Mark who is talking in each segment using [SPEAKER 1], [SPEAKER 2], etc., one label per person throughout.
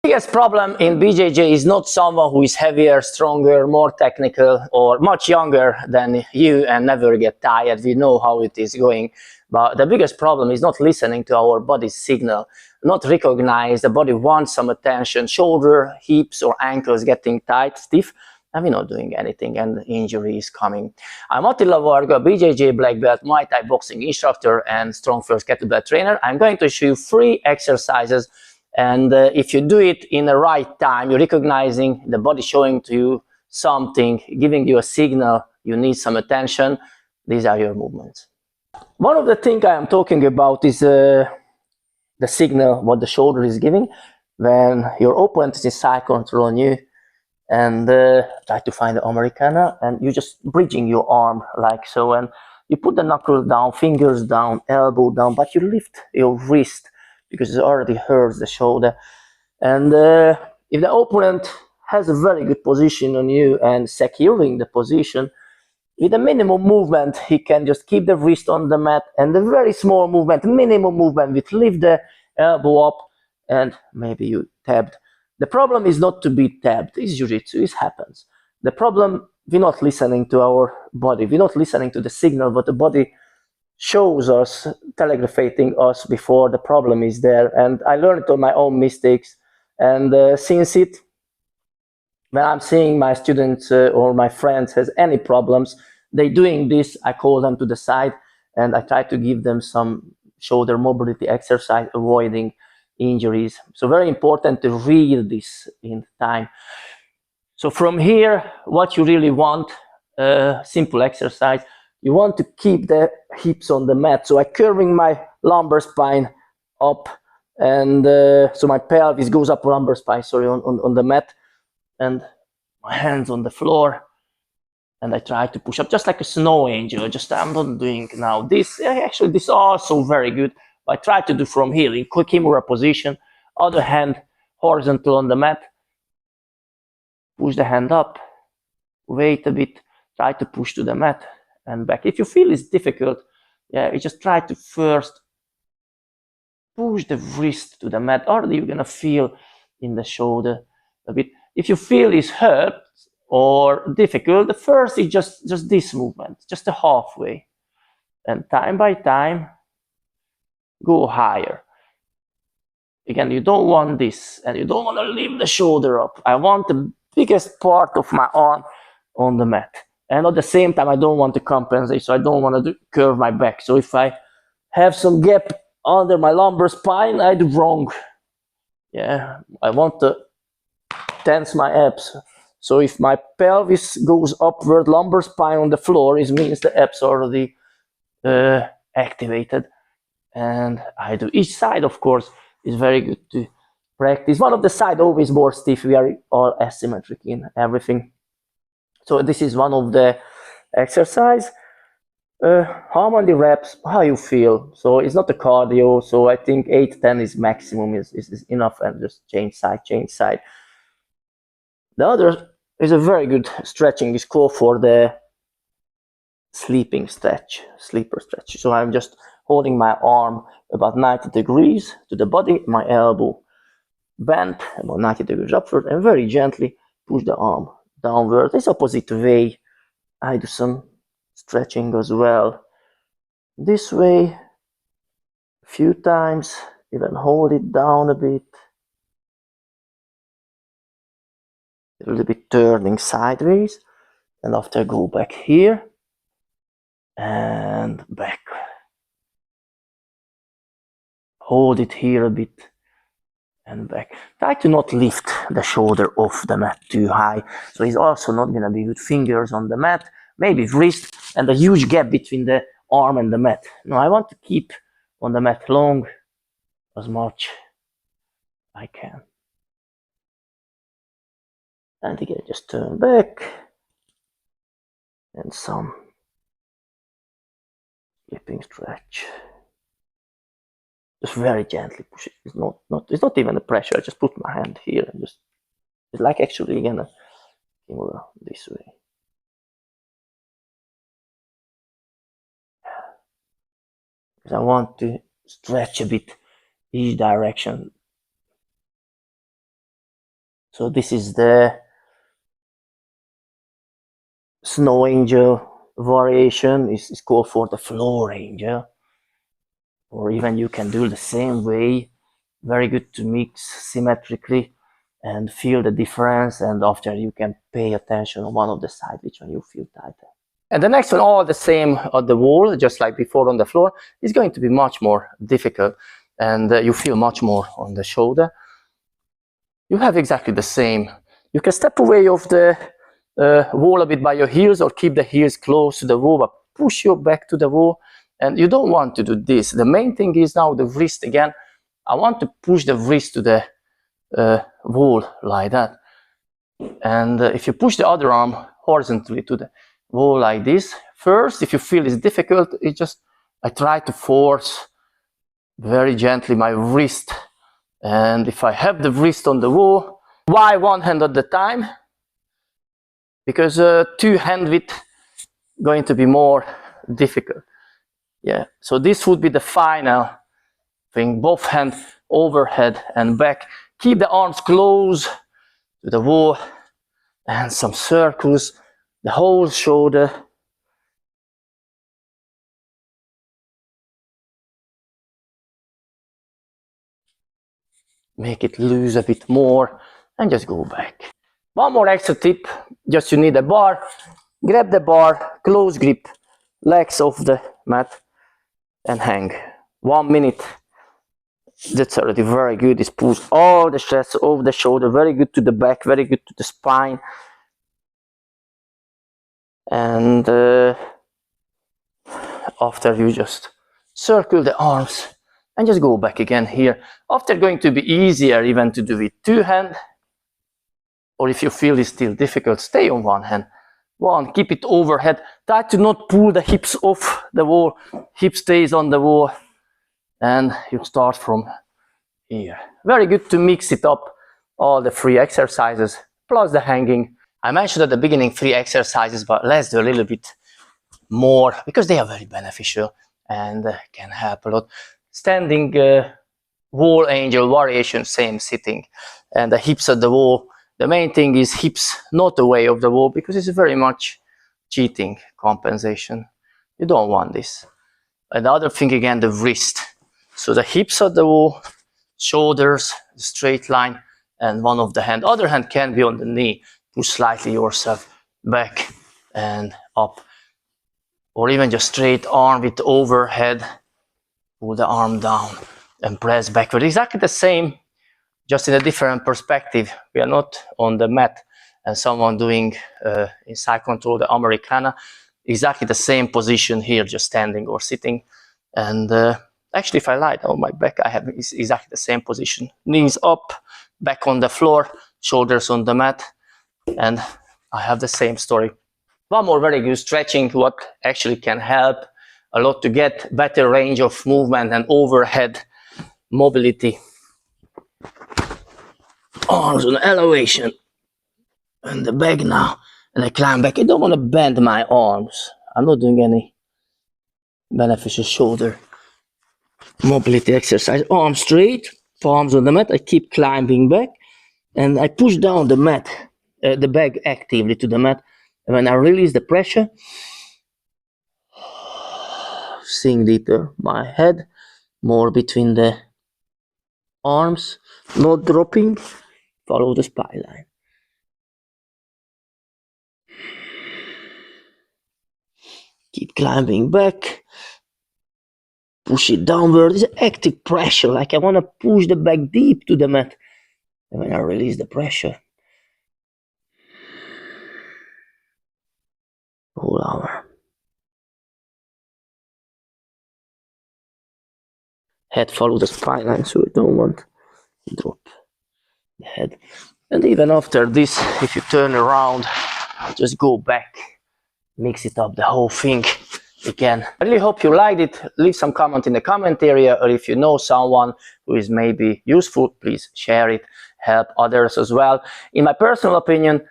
[SPEAKER 1] Biggest problem in BJJ is not someone who is heavier, stronger, more technical, or much younger than you and never get tired. We know how it is going. But the biggest problem is not listening to our body's signal, not recognize the body wants some attention, shoulder, hips, or ankles getting tight, stiff, and we're not doing anything, and injury is coming. I'm Attila Varga, BJJ black belt, Muay Thai boxing instructor, and Strong First kettlebell trainer. I'm going to show you 3 exercises. And if you do it in the right time, you're recognizing the body showing to you something, giving you a signal, you need some attention. These are your movements. One of the things I am talking about is the signal what the shoulder is giving when your opponent is in side control on you and try to find the Americana, and you're just bridging your arm like so, and you put the knuckle down, fingers down, elbow down, but you lift your wrist because it already hurts the shoulder. And if the opponent has a very good position on you and securing the position, with a minimum movement, he can just keep the wrist on the mat, and the very small movement, minimum movement, with lift the elbow up, and maybe you tabbed. The problem is not to be tabbed. It's jiu-jitsu, it happens. The problem, we're not listening to our body. We're not listening to the signal, but the body shows us, telegraphing us before the problem is there. And I learned it on my own mistakes. And since it, when I'm seeing my students or my friends has any problems, they doing this, I call them to the side and I try to give them some shoulder mobility exercise, avoiding injuries. So very important to read this in time. So from here, what you really want, simple exercise, you want to keep the hips on the mat. So I'm curving my lumbar spine up, and so my pelvis goes up, lumbar spine, sorry, on the mat, and my hands on the floor, and I try to push up just like a snow angel. Just I'm not doing now this. Actually, this is also very good. I try to do from here in Kimura position, other hand horizontal on the mat, push the hand up, wait a bit, try to push to the mat and back. If you feel it's difficult, you just try to first push the wrist to the mat. Already you're gonna feel in the shoulder a bit. If you feel it's hurt or difficult, the first is just this movement, just a halfway, and time by time go higher. Again, you don't want this, and you don't want to lift the shoulder up. I want the biggest part of my arm on the mat, and at the same time I don't want to compensate, so I don't want to curve my back. So if I have some gap under my lumbar spine, I do wrong. I want to tense my abs. So if my pelvis goes upward, lumbar spine on the floor, it means the abs are already activated. And I do each side, of course, is very good to practice. One of the side always more stiff. We are all asymmetric in everything. So this is one of the exercise. How many reps? How you feel? So it's not a cardio. So I think 8-10 is maximum, is enough, and just change side, change side. The other is a very good stretching. Is called for the sleeping stretch, sleeper stretch. So I'm just holding my arm about 90 degrees to the body, my elbow bent about 90 degrees upward, and very gently push the arm downward. It's opposite way. I do some stretching as well. This way, a few times, even hold it down a bit. A little bit turning sideways, and after go back here and back. Hold it here a bit and back. Try to not lift the shoulder off the mat too high. So it's also not gonna be with fingers on the mat, maybe wrist and a huge gap between the arm and the mat. No, I want to keep on the mat long as much I can. And again, just turn back and some slipping stretch. Just very gently push it. It's not even a pressure. I just put my hand here and just, it's like actually gonna go this way. Because I want to stretch a bit each direction. So this is the snow angel variation. Is called for the floor angel, or even you can do the same way. Very good to mix symmetrically and feel the difference, and after you can pay attention on one of the sides which one you feel tighter. And the next one, all the same on the wall, just like before on the floor, is going to be much more difficult, and you feel much more on the shoulder. You have exactly the same. You can step away of the wall a bit by your heels, or keep the heels close to the wall, but push your back to the wall. And you don't want to do this. The main thing is now the wrist again. I want to push the wrist to the wall like that. And if you push the other arm horizontally to the wall like this, first, if you feel it's difficult, I try to force very gently my wrist. And if I have the wrist on the wall, why one hand at the time? Because two hand width going to be more difficult. Yeah, so this would be the final thing. Both hands overhead and back. Keep the arms close to the wall and some circles, the whole shoulder. Make it loose a bit more and just go back. One more extra tip, just you need a bar. Grab the bar, close grip, legs off the mat and hang. 1 minute. That's already very good. It pulls all the stress over the shoulder, very good to the back, very good to the spine. And after you just circle the arms and just go back again here. After going to be easier even to do with two hands, or if you feel it's still difficult, stay on one hand. One, keep it overhead. Try to not pull the hips off the wall. Hip stays on the wall. And you start from here. Very good to mix it up, all the free exercises, plus the hanging. I mentioned at the beginning 3 exercises, but let's do a little bit more, because they are very beneficial and can help a lot. Standing wall angel variation, same sitting, and the hips at the wall. The main thing is hips not away of the wall, because it's very much cheating compensation. You don't want this. Another thing again, the wrist. So the hips at the wall, shoulders, straight line, and one of the hand. Other hand can be on the knee. Push slightly yourself back and up. Or even just straight arm with overhead. Pull the arm down and press backward. Exactly the same, just in a different perspective. We are not on the mat and someone doing in side control the Americana. Exactly the same position here, just standing or sitting. And actually, if I lie down my back, I have exactly the same position. Knees up, back on the floor, shoulders on the mat, and I have the same story. One more very good stretching, what actually can help a lot to get better range of movement and overhead mobility. Arms on elevation, and the back now, and I climb back. I don't want to bend my arms. I'm not doing any beneficial shoulder mobility exercise. Arms straight, palms on the mat. I keep climbing back, and I push down the mat, the bag actively to the mat. And when I release the pressure, sink deeper. My head more between the arms, not dropping. Follow the spine line. Keep climbing back. Push it downward. It's active pressure, like I want to push the back deep to the mat. And when I release the pressure, whole hour. Head follow the spine line, so you don't want to drop the head. And even after this, if you turn around, just go back, mix it up, the whole thing again. I really hope you liked it. Leave some comment in the comment area, or if you know someone who is maybe useful, please share it, help others as well. In my personal opinion,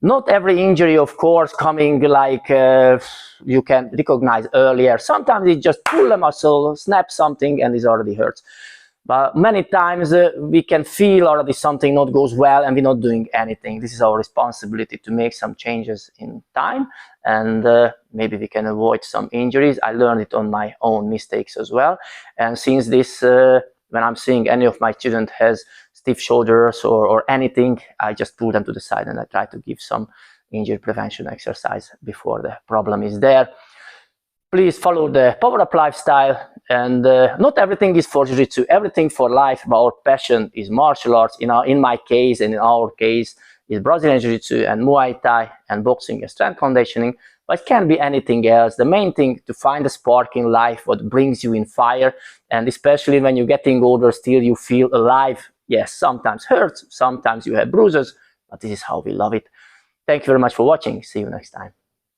[SPEAKER 1] not every injury, of course, coming like you can recognize earlier. Sometimes it just pull a muscle, snap something, and it already hurts. But many times we can feel already something not goes well and we're not doing anything. This is our responsibility to make some changes in time, and maybe we can avoid some injuries. I learned it on my own mistakes as well. And since this, when I'm seeing any of my students has stiff shoulders or anything, I just pull them to the side and I try to give some injury prevention exercise before the problem is there. Please follow the Power Up lifestyle, and not everything is for jiu-jitsu, everything for life. But our passion is martial arts. In my case and in our case is Brazilian jiu-jitsu and Muay Thai and boxing and strength conditioning, but it can be anything else. The main thing to find a spark in life, what brings you in fire, and especially when you're getting older, still you feel alive. Yes, sometimes hurts, sometimes you have bruises, but this is how we love it. Thank you very much for watching. See you next time.